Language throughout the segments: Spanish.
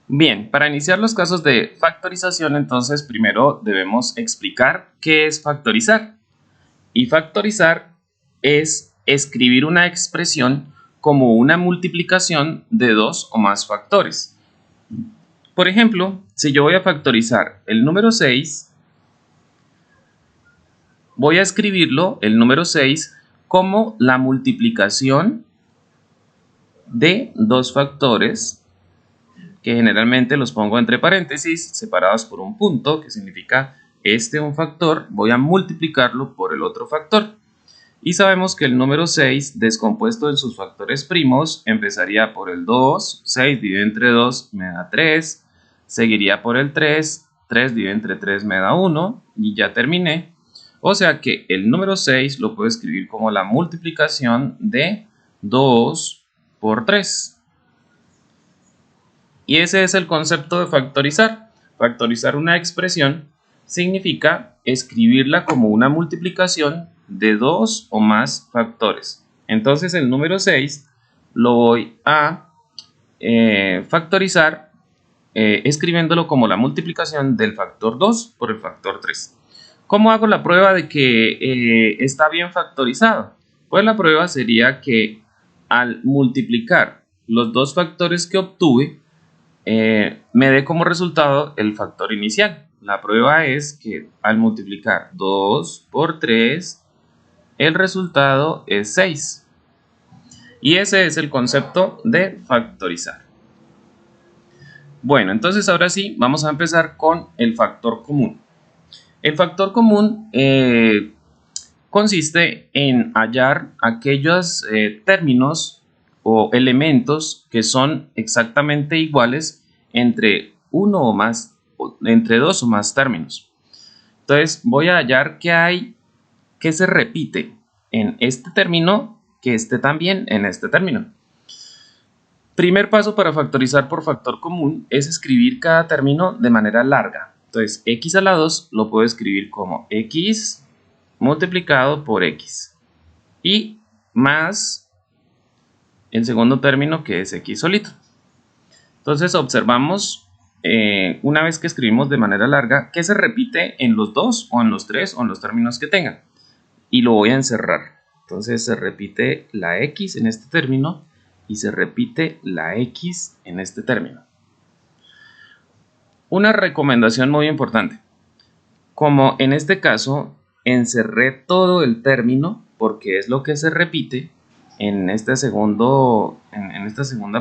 Bien, para iniciar los casos de factorización, entonces primero debemos explicar qué es factorizar. Y factorizar es escribir una expresión como una multiplicación de dos o más factores. Por ejemplo, si yo voy a factorizar el número 6, voy a escribirlo, el número 6, como la multiplicación de dos factores, que generalmente los pongo entre paréntesis, separados por un punto, que significa un factor, voy a multiplicarlo por el otro factor. Y sabemos que el número 6, descompuesto en sus factores primos, empezaría por el 2, 6 dividido entre 2 me da 3, seguiría por el 3, 3 dividido entre 3 me da 1, y ya terminé. O sea que el número 6 lo puedo escribir como la multiplicación de 2 por 3. Y ese es el concepto de factorizar. Factorizar una expresión significa escribirla como una multiplicación de dos o más factores. Entonces el número 6 lo voy a factorizar escribiéndolo como la multiplicación del factor 2 por el factor 3. ¿Cómo hago la prueba de que está bien factorizado? Pues la prueba sería que al multiplicar los dos factores que obtuve, me dé como resultado el factor inicial. La prueba es que al multiplicar 2 por 3, el resultado es 6. Y ese es el concepto de factorizar. Bueno, entonces ahora sí, vamos a empezar con el factor común. El factor común consiste en hallar aquellos términos o elementos que son exactamente iguales entre entre dos o más términos. Entonces voy a hallar que se repite en este término que esté también en este término. Primer paso para factorizar por factor común es escribir cada término de manera larga. Entonces x a la 2 lo puedo escribir como x multiplicado por x y más el segundo término, que es x solito. Entonces observamos, una vez que escribimos de manera larga, que se repite en los dos o en los tres o en los términos que tengan, y lo voy a encerrar. Entonces se repite la x en este término y se repite la x en este término. Una recomendación muy importante: como en este caso encerré todo el término porque es lo que se repite, en esta segunda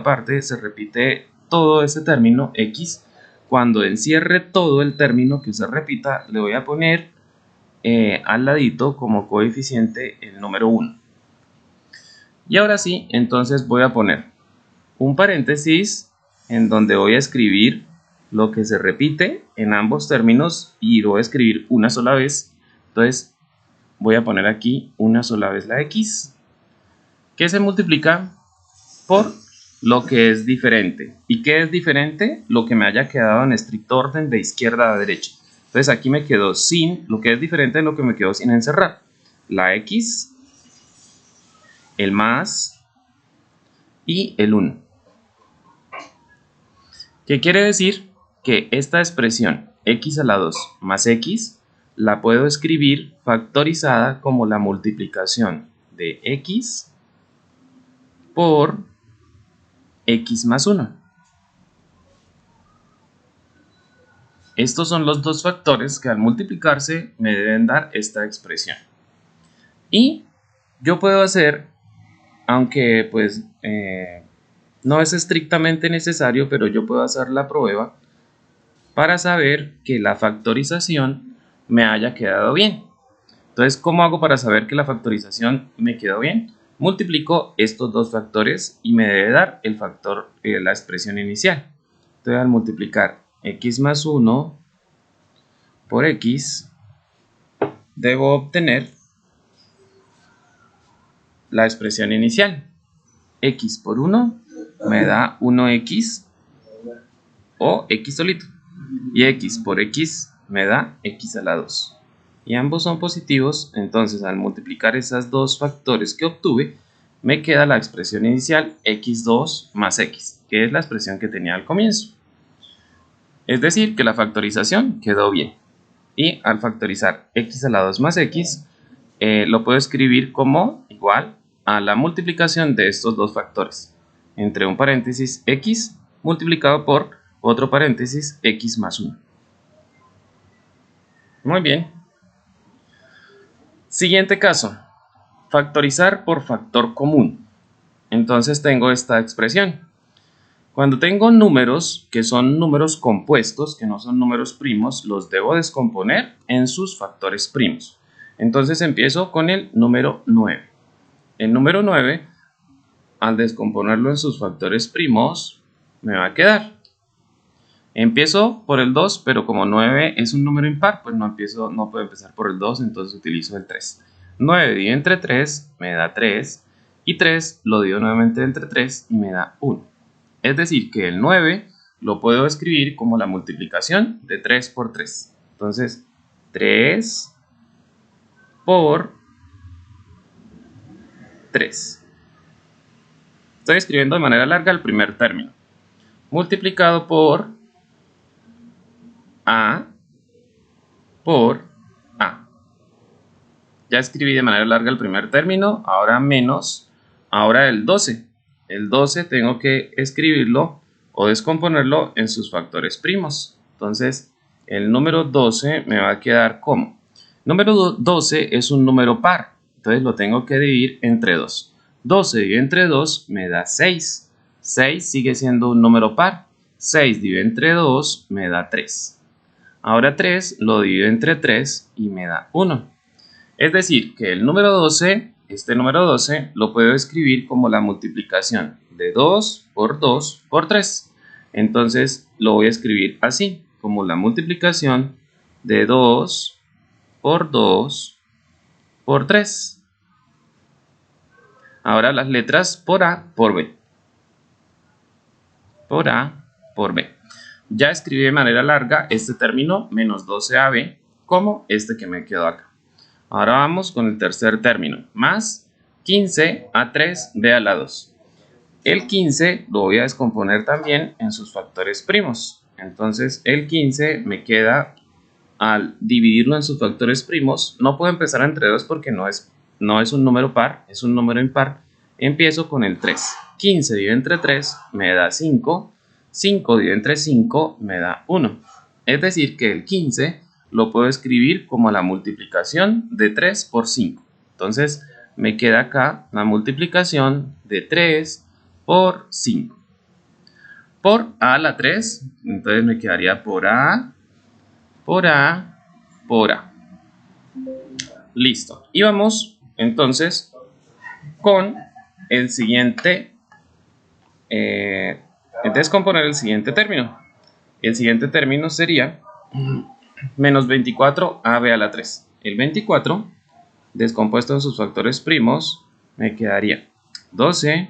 parte se repite todo ese término x. Cuando encierre todo el término que se repita, le voy a poner al ladito como coeficiente el número 1. Y ahora sí, entonces voy a poner un paréntesis en donde voy a escribir lo que se repite en ambos términos y lo voy a escribir una sola vez. Entonces voy a poner aquí una sola vez la x, que se multiplica por lo que es diferente. ¿Y qué es diferente? Lo que me haya quedado en estricto orden de izquierda a derecha. Entonces aquí me quedó sin, lo que es diferente es lo que me quedó sin encerrar. La x, el más y el 1. ¿Qué quiere decir? Que esta expresión x a la 2 más x la puedo escribir factorizada como la multiplicación de x por x más 1. Estos son los dos factores que al multiplicarse me deben dar esta expresión. Y yo puedo hacer, aunque pues no es estrictamente necesario, pero yo puedo hacer la prueba para saber que la factorización me haya quedado bien. Entonces, ¿cómo hago para saber que la factorización me quedó bien? Multiplico estos dos factores y me debe dar el factor, la expresión inicial. Entonces, al multiplicar x más 1 por x, debo obtener la expresión inicial. X por 1 me da 1x o x solito. Y x por x me da x a la 2. Y ambos son positivos, entonces al multiplicar esos dos factores que obtuve, me queda la expresión inicial x2 más x, que es la expresión que tenía al comienzo. Es decir, que la factorización quedó bien. Y al factorizar x a la 2 más x, lo puedo escribir como igual a la multiplicación de estos dos factores, entre un paréntesis x multiplicado por otro paréntesis x más 1. Muy bien. Siguiente caso, factorizar por factor común. Entonces tengo esta expresión. Cuando tengo números que son números compuestos, que no son números primos, los debo descomponer en sus factores primos. Entonces empiezo con el número 9. El número 9, al descomponerlo en sus factores primos, me va a quedar. Empiezo por el 2, pero como 9 es un número impar, pues no puedo empezar por el 2, entonces utilizo el 3. 9 dividido entre 3 me da 3, y 3 lo divido nuevamente entre 3 y me da 1. Es decir, que el 9 lo puedo escribir como la multiplicación de 3 por 3. Entonces, 3 por 3. Estoy escribiendo de manera larga el primer término. Multiplicado por A por A. Ya escribí de manera larga el primer término, ahora menos, ahora el 12. El 12 tengo que escribirlo o descomponerlo en sus factores primos. Entonces, el número 12 me va a quedar como. Número 12 es un número par, entonces lo tengo que dividir entre 2. 12 dividido entre 2 me da 6. 6 sigue siendo un número par. 6 dividido entre 2 me da 3. Ahora 3 lo divido entre 3 y me da 1. Es decir, que el número 12, este número 12, lo puedo escribir como la multiplicación de 2 por 3. Entonces lo voy a escribir así, como la multiplicación de 2 por 3. Ahora las letras por A, por B. Por A, por B. Ya escribí de manera larga este término, menos 12AB, como este que me quedó acá. Ahora vamos con el tercer término, más 15A3B a la 2. El 15 lo voy a descomponer también en sus factores primos. Entonces el 15 me queda, al dividirlo en sus factores primos, no puedo empezar entre 2 porque no es un número par, es un número impar. Empiezo con el 3. 15 dividido entre 3 me da 5. 5 dividido entre 5 me da 1. Es decir, que el 15 lo puedo escribir como la multiplicación de 3 por 5. Entonces me queda acá la multiplicación de 3 por 5. Por A a la 3, entonces me quedaría por A, por A, por A. Listo. Y vamos entonces con el siguiente, descomponer el siguiente término. El siguiente término sería menos 24AB a la 3. El 24, descompuesto en sus factores primos, me quedaría 12,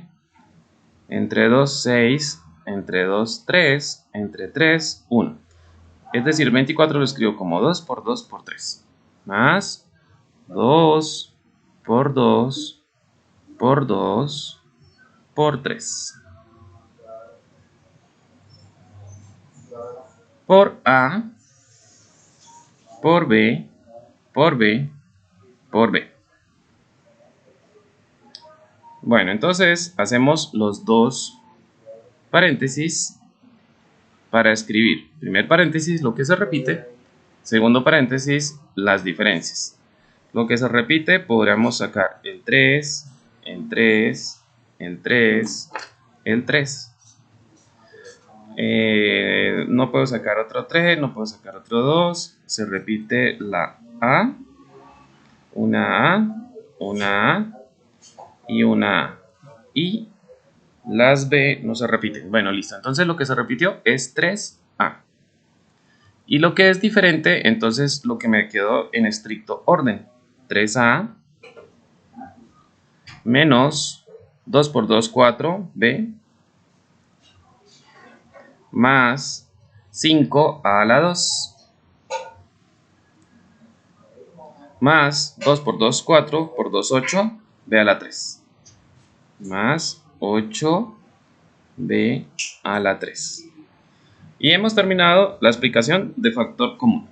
entre 2, 6, entre 2, 3, entre 3, 1. Es decir, 24 lo escribo como 2 por 2 por 3. Más 2 por 2 por 2 por 3. Por A, por B, por B, por B. Bueno, entonces hacemos los dos paréntesis para escribir. Primer paréntesis, lo que se repite. Segundo paréntesis, las diferencias. Lo que se repite, podríamos sacar el 3, el 3, el 3, el 3. No puedo sacar otro 3, no puedo sacar otro 2. Se repite la A, una A, una A y una A. Y las B no se repiten. Bueno, listo. Entonces lo que se repitió es 3A. Y lo que es diferente, entonces lo que me quedó en estricto orden. 3A menos 2 por 2, 4B más 5A a la 2 más 2 por 2, 4 por 2, 8, B a la 3 más 8B a la 3. Y hemos terminado la explicación de factor común.